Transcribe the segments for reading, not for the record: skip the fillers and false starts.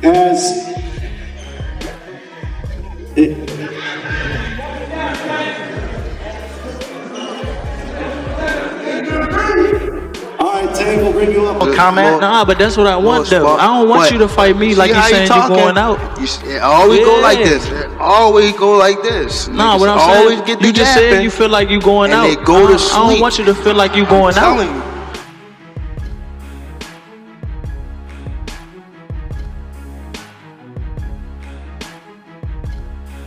as it, all right, Tank will bring you up. Comment? Nah, but that's what I want though. I don't want you to fight me like you saying you're going out. It always go like this. It always go like this. Nah, what I'm saying, get you just said you feel like you going out. They go to sleep. I don't want you to feel like you going out. I'm telling you.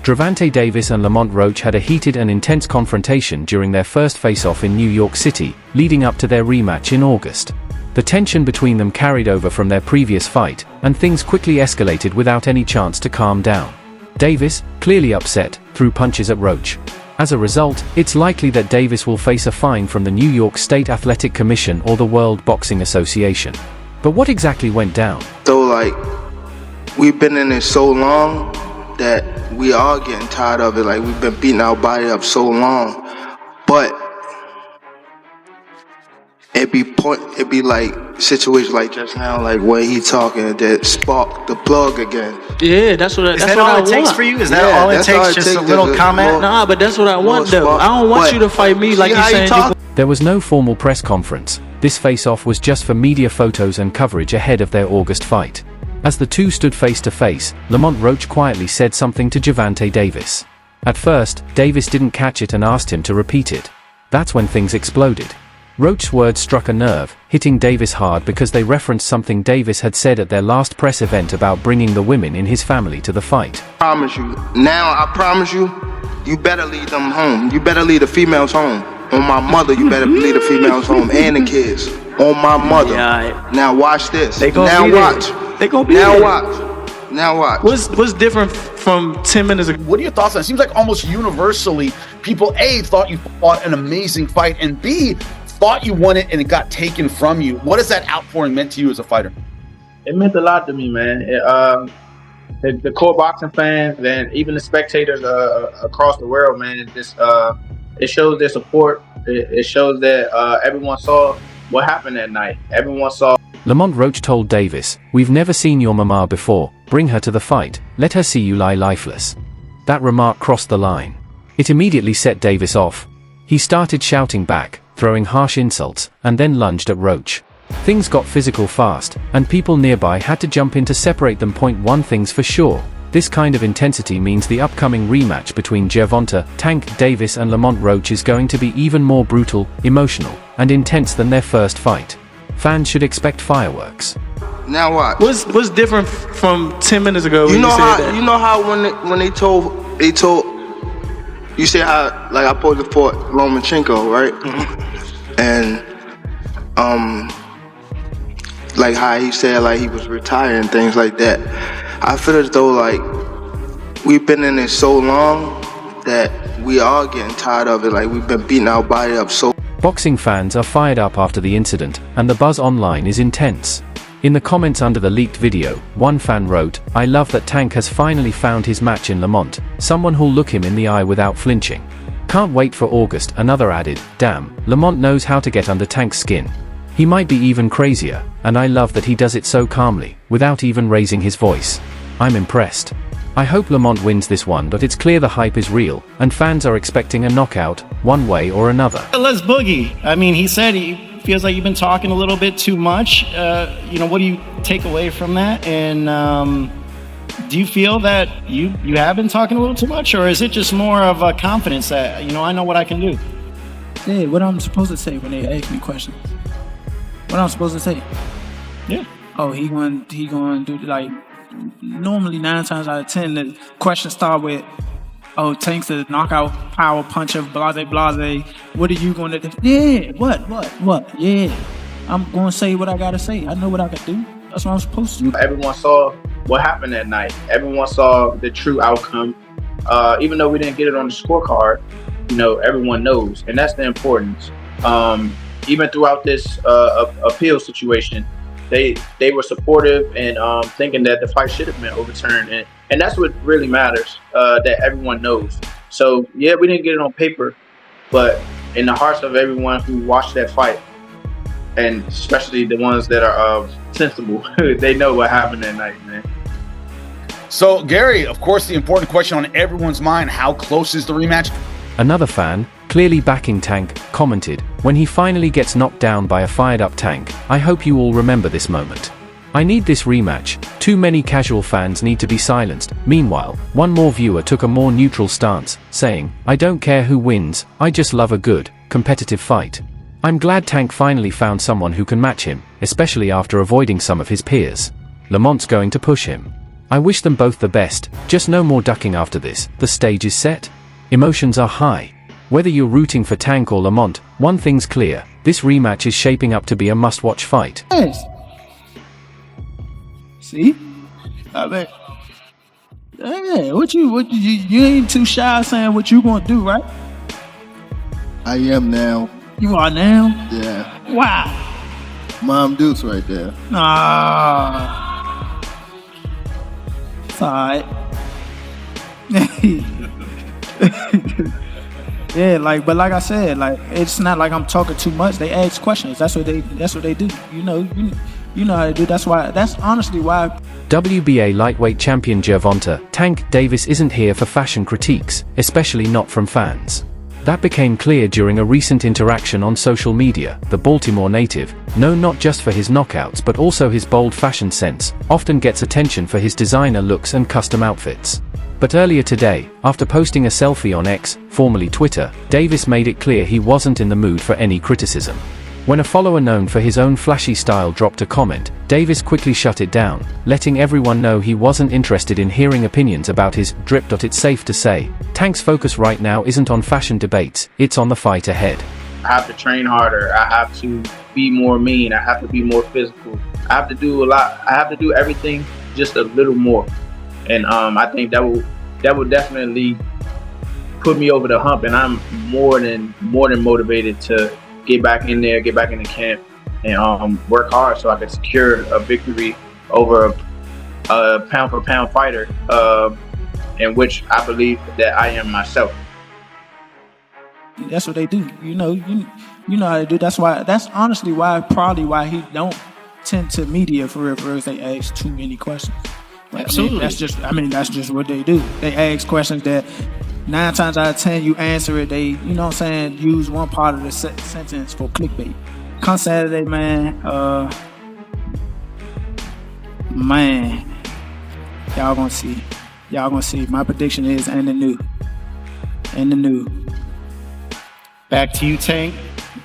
Gervonta Davis and Lamont Roach had a heated and intense confrontation during their first face-off in New York City, leading up to their rematch in August. The tension between them carried over from their previous fight, and things quickly escalated without any chance to calm down. Davis, clearly upset, threw punches at Roach. As a result, it's likely that Davis will face a fine from the New York State Athletic Commission or the World Boxing Association. But what exactly went down? So we've been in this so long that we are getting tired of it. We've been beating our body up so long, but it be like situations like just now, when he talking, that spark the plug again. Yeah, that's what all it takes for you. Is that all it takes? Just a little comment? Nah, but that's what I want though. I don't want you to fight me like you saying. There was no formal press conference. This face-off was just for media photos and coverage ahead of their August fight. As the two stood face to face, Lamont Roach quietly said something to Gervonta Davis. At first, Davis didn't catch it and asked him to repeat it. That's when things exploded. Roach's words struck a nerve, hitting Davis hard because they referenced something Davis had said at their last press event about bringing the women in his family to the fight. I promise you, you better lead them home. You better lead the females home. On my mother, you better lead the females home and the kids. On my mother. Yeah, now watch this. Now watch. They gonna be there. Now watch. What's different from 10 minutes ago? What are your thoughts on it? It seems like almost universally, people A, thought you fought an amazing fight, and B, thought you won it and it got taken from you. What has that outpouring meant to you as a fighter? It meant a lot to me, man. The core boxing fans and even the spectators across the world, man, it shows their support. It shows that everyone saw what happened that night. Everyone saw. Lamont Roach told Davis, "We've never seen your mama before. Bring her to the fight. Let her see you lie lifeless." That remark crossed the line. It immediately set Davis off. He started shouting back, throwing harsh insults, and then lunged at Roach. Things got physical fast, and people nearby had to jump in to separate them. One thing's for sure. This kind of intensity means the upcoming rematch between Gervonta, Tank Davis and Lamont Roach is going to be even more brutal, emotional, and intense than their first fight. Fans should expect fireworks. Now what? What's different from 10 minutes ago? You know how when they told you say how I supposed to fought Lomachenko, right? Mm-hmm. And how he said he was retiring, things like that. I feel as though we've been in it so long that we are getting tired of it. We've been beating our body up so. Boxing fans are fired up after the incident, and the buzz online is intense. In the comments under the leaked video, one fan wrote, "I love that Tank has finally found his match in Lamont, someone who'll look him in the eye without flinching. Can't wait for August." Another added, "Damn, Lamont knows how to get under Tank's skin. He might be even crazier, and I love that he does it so calmly, without even raising his voice. I'm impressed. I hope Lamont wins this one, but it's clear the hype is real, and fans are expecting a knockout, one way or another." Let's boogie. I mean, he said he feels like you've been talking a little bit too much. What do you take away from that? And do you feel that you have been talking a little too much, or is it just more of a confidence that, I know what I can do? Yeah, what I'm supposed to say when they ask me questions. What I'm supposed to say? Yeah. Oh, he going to do normally 9 times out of 10 the questions start with, "Oh, Tank's a knockout power puncher, blase blase. What are you going to do?" Yeah, what? Yeah, I'm going to say what I got to say. I know what I can do. That's what I'm supposed to do. Everyone saw what happened that night. Everyone saw the true outcome. Even though we didn't get it on the scorecard, everyone knows, and that's the importance. Even throughout this appeal situation, they were supportive and thinking that the fight should have been overturned, and that's what really matters. That everyone knows. So yeah, we didn't get it on paper, but in the hearts of everyone who watched that fight, and especially the ones that are sensible, they know what happened that night, man. So, Gary, of course, the important question on everyone's mind, how close is the rematch? Another fan, clearly backing Tank, commented, "When he finally gets knocked down by a fired-up Tank, I hope you all remember this moment. I need this rematch. Too many casual fans need to be silenced." Meanwhile, one more viewer took a more neutral stance, saying, "I don't care who wins, I just love a good, competitive fight. I'm glad Tank finally found someone who can match him, especially after avoiding some of his peers. Lamont's going to push him. I wish them both the best, just no more ducking after this, the stage is set. Emotions are high. Whether you're rooting for Tank or Lamont, one thing's clear, this rematch is shaping up to be a must-watch fight." Yes. See? I mean, hey, you ain't too shy saying what you gonna do, right? I am now. You are now? Yeah. Wow. Mom Deuce right there. Ah. It's alright. Yeah, but like I said, it's not like I'm talking too much. They ask questions. That's what they do. You know how they do. That's honestly why. WBA lightweight champion Gervonta, Tank Davis isn't here for fashion critiques, especially not from fans. That became clear during a recent interaction on social media. The Baltimore native, known not just for his knockouts but also his bold fashion sense, often gets attention for his designer looks and custom outfits. But earlier today, after posting a selfie on X, formerly Twitter, Davis made it clear he wasn't in the mood for any criticism. When a follower known for his own flashy style dropped a comment, Davis quickly shut it down, letting everyone know he wasn't interested in hearing opinions about his drip. It's safe to say, Tank's focus right now isn't on fashion debates, it's on the fight ahead. I have to train harder. I have to be more mean. I have to be more physical. I have to do a lot. I have to do everything just a little more. And I think that will definitely put me over the hump. And I'm more than motivated to get back in there, get back in the camp, and work hard so I can secure a victory over a pound-for-pound fighter, in which I believe that I am myself. That's what they do. You know how they do. That's honestly probably why he don't tend to media for real. They ask too many questions. Absolutely. That's just what they do. They ask questions that 9 times out of 10 you answer it. They, use one part of the sentence for clickbait. Come Saturday, man. Y'all gonna see. My prediction is and the new. Back to you, Tank.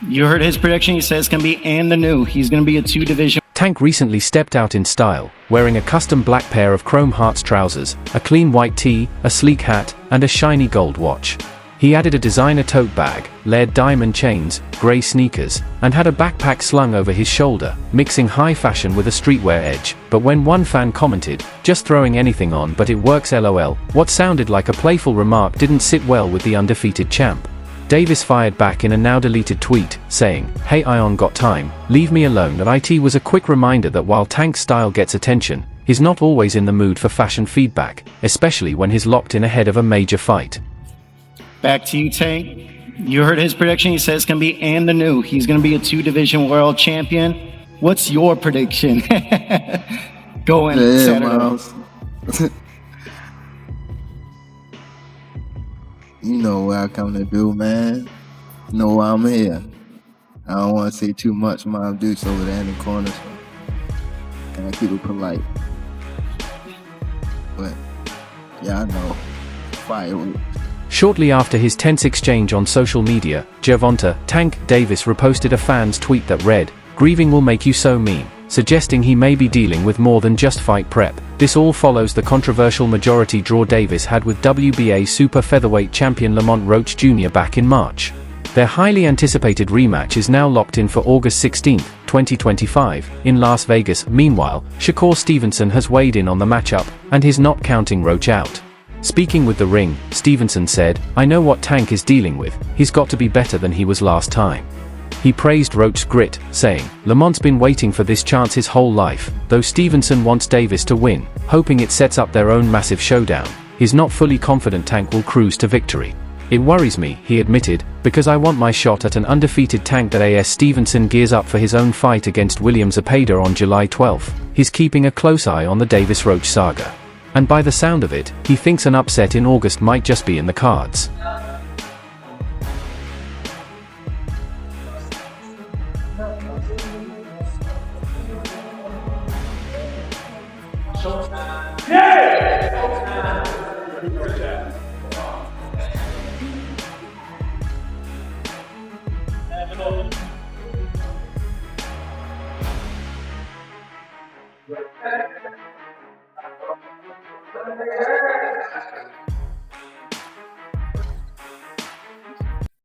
You heard his prediction. He says it's going to be and the new. He's going to be a 2-division. Tank recently stepped out in style, wearing a custom black pair of chrome hearts trousers, a clean white tee, a sleek hat, and a shiny gold watch. He added a designer tote bag, layered diamond chains, grey sneakers, and had a backpack slung over his shoulder, mixing high fashion with a streetwear edge. But when one fan commented, "Just throwing anything on but it works lol," what sounded like a playful remark didn't sit well with the undefeated champ. Davis fired back in a now-deleted tweet, saying, "Hey Ion, got time, leave me alone." That IT was a quick reminder that while Tank's style gets attention, he's not always in the mood for fashion feedback, especially when he's locked in ahead of a major fight. Back to you, Tank. You heard his prediction. He says it's going to be and the new. He's going to be a 2-division world champion. What's your prediction? Going Saturday. Miles. You know what I come to do, man. You know why I'm here. I don't want to say too much. Mom Deuce over there in the corner, so can I keep it polite? But yeah, I know. Fireworks. Shortly after his tense exchange on social media, Gervonta, Tank Davis reposted a fan's tweet that read, "Grieving will make you so mean," suggesting he may be dealing with more than just fight prep. This all follows the controversial majority draw Davis had with WBA super featherweight champion Lamont Roach Jr. back in March. Their highly anticipated rematch is now locked in for August 16, 2025, in Las Vegas. Meanwhile, Shakur Stevenson has weighed in on the matchup, and he's not counting Roach out. Speaking with The Ring, Stevenson said, "I know what Tank is dealing with, he's got to be better than he was last time." He praised Roach's grit, saying, "Lamont's been waiting for this chance his whole life," though Stevenson wants Davis to win, hoping it sets up their own massive showdown. He's not fully confident Tank will cruise to victory. "It worries me," he admitted, "because I want my shot at an undefeated Tank." That AS Stevenson gears up for his own fight against William Zepeda on July 12. He's keeping a close eye on the Davis-Roach saga. And by the sound of it, he thinks an upset in August might just be in the cards.